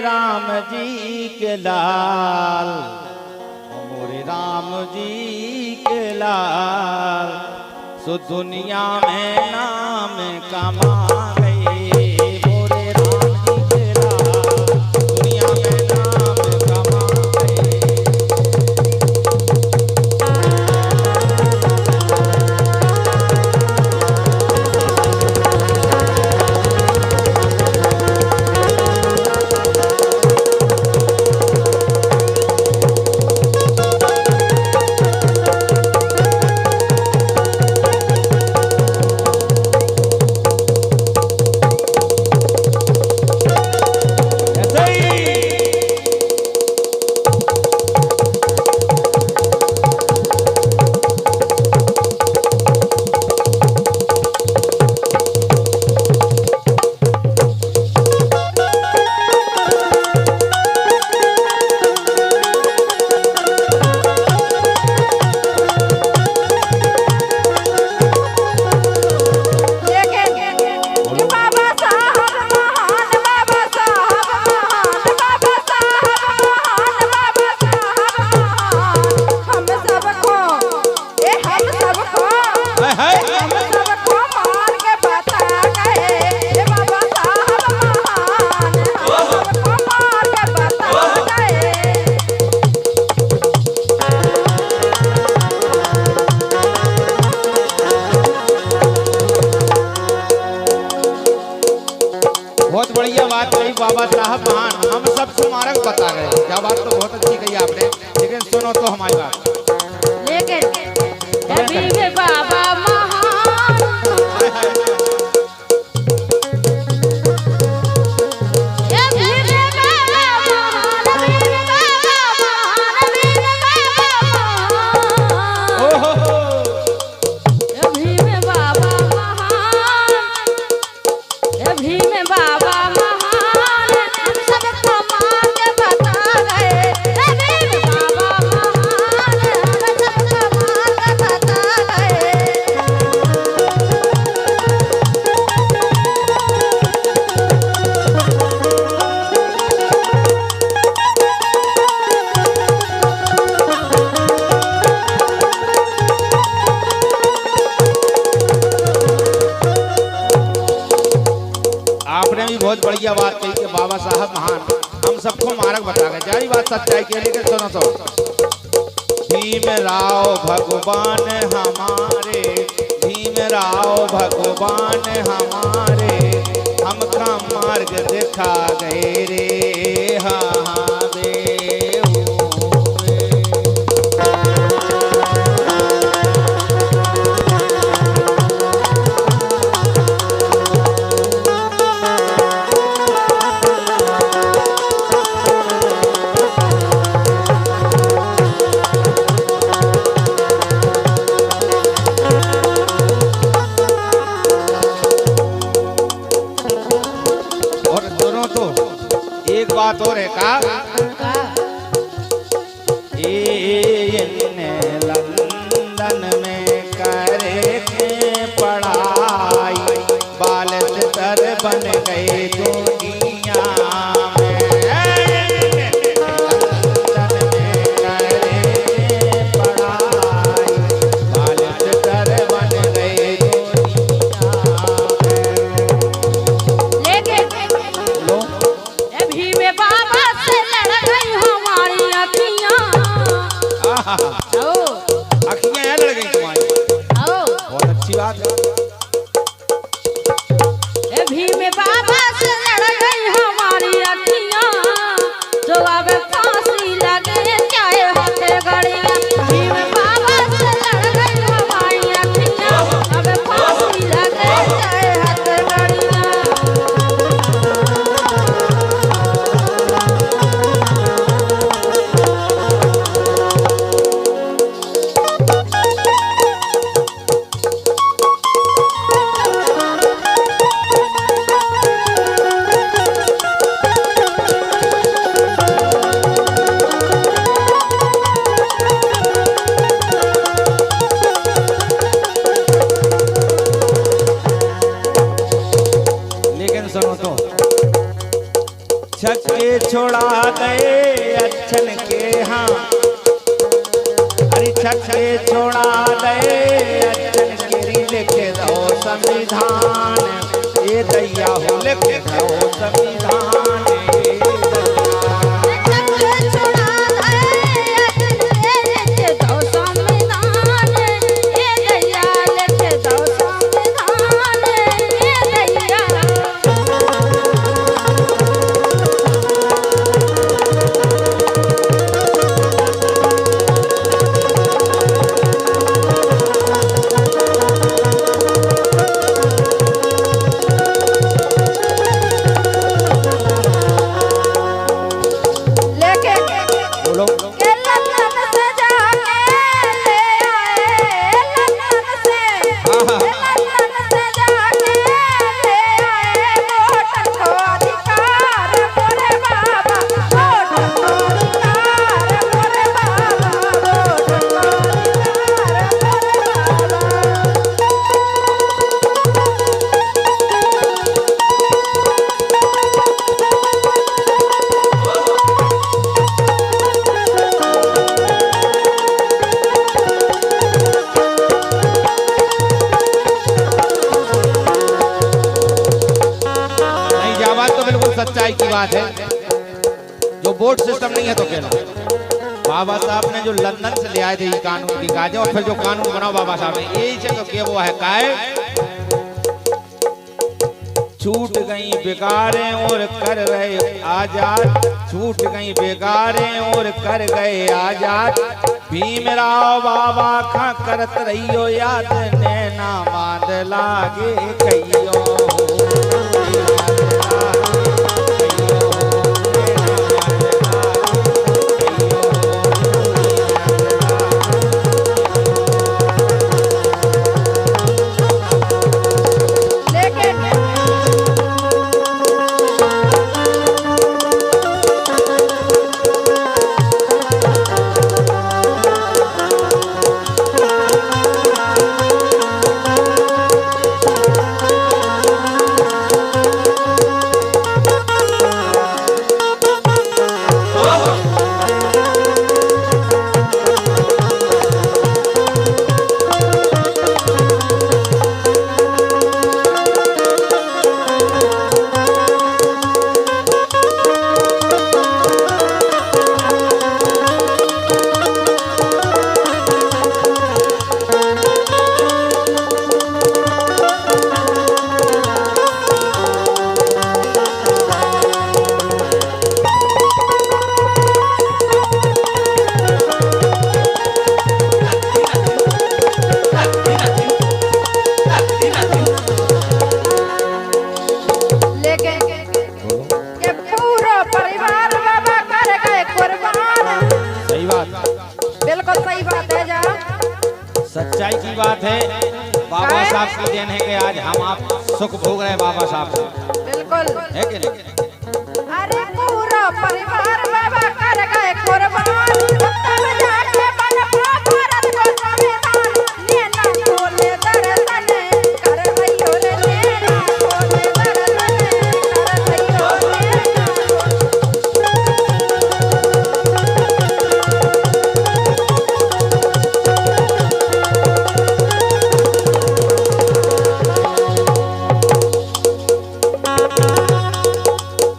राम जी के लाल, मोरे राम जी के लाल, सो दुनिया में नाम कमा गए। मोरे राम जी के लाल, दुनिया में नाम कमा गए। बहुत बढ़िया बात कही बाबा साहब महान, हम सब स्मारक बता गए। क्या बात तो बहुत अच्छी कही आपने, लेकिन सुनो तो हमारी बात। लेकिन बाबा महान, बहुत बढ़िया बात कही कि बाबा साहब महान, हम सबको मार्ग बता गए। जारी बात सच्चाई की, लेकिन सुनो तो, भीमराव भगवान हमारे, भीमराव भगवान हमारे, हमका मार्ग दिखा गए रे। एक बात और है का, लंदन में करे थे पढ़ाई, बाल तर बन गए दुनिया में। लंदन में करे थे पढ़ाई, बाल तर बन गए दुनिया में। बाबा से लड़ गई हमारी अखियां, अखियां लड़ गई तुम्हारी, बहुत अच्छी बात है। भीम बाबा से लड़ गई हमारी अखियां, जो अब फांसी लगे चाहे हाथे गड़ियां। भीम बाबा से लड़ गई हमारी अखियां, अब फांसी लगे चाहे हाथे गड़ियां। के छोड़ा गए अच्छन के हाँ, अरे छक के छोड़ा गए अच्छन के लिखे दो संविधान, ये दैया हो लिखे दो संविधान। सच्चाई की बात है, जो वोट सिस्टम नहीं है तो कहना बाबा साहब ने जो लंदन से ले आए थे ये कानून की काजे, और फिर जो कानून बनाओ बाबा साहब ने यही से तो क्या वो है काय छूट गई बेकारें और कर रहे आजाद, छूट गई बेकारें और कर गए आजाद, भीमराव बाबा खा करत रहियो याद नैना मांद लागे कहियो। सच्चाई की बात है, बाबा साहब की देन है कि आज हम आप सुख भोग रहे हैं बाबा साहब से, बिल्कुल है कि नहीं? अरे पूरा परिवार बाबा कर गए कुर्बान, तब जाके बन भारत को संविधान, नैना खोले दर्शन कर भइयो रे, नैना खोले दर्शन कर भइयो रे।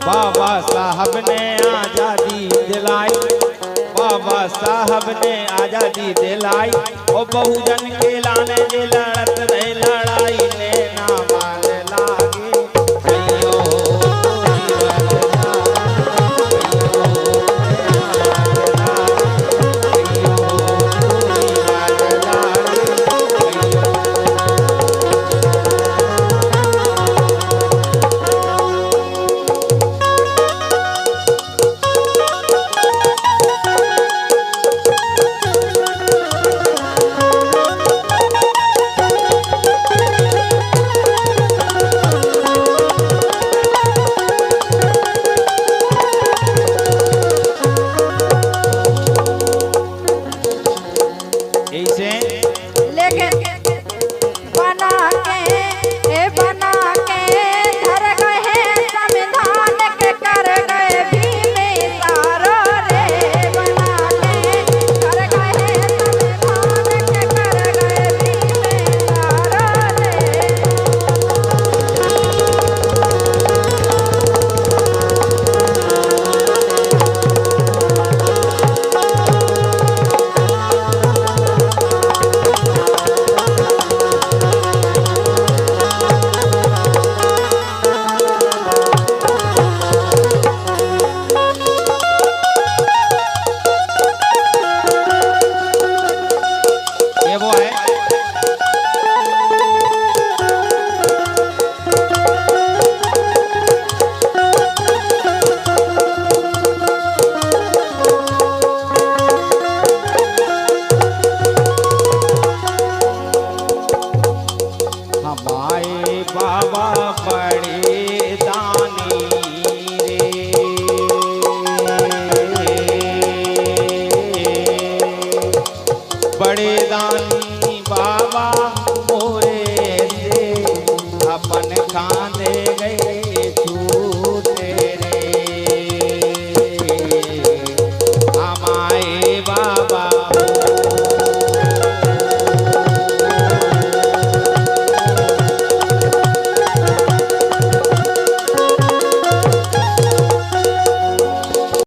बाबा साहब ने आजादी दिलाई, बाबा साहब ने आजादी दिलाई, और बहुजन के लाने जे लड़त रहे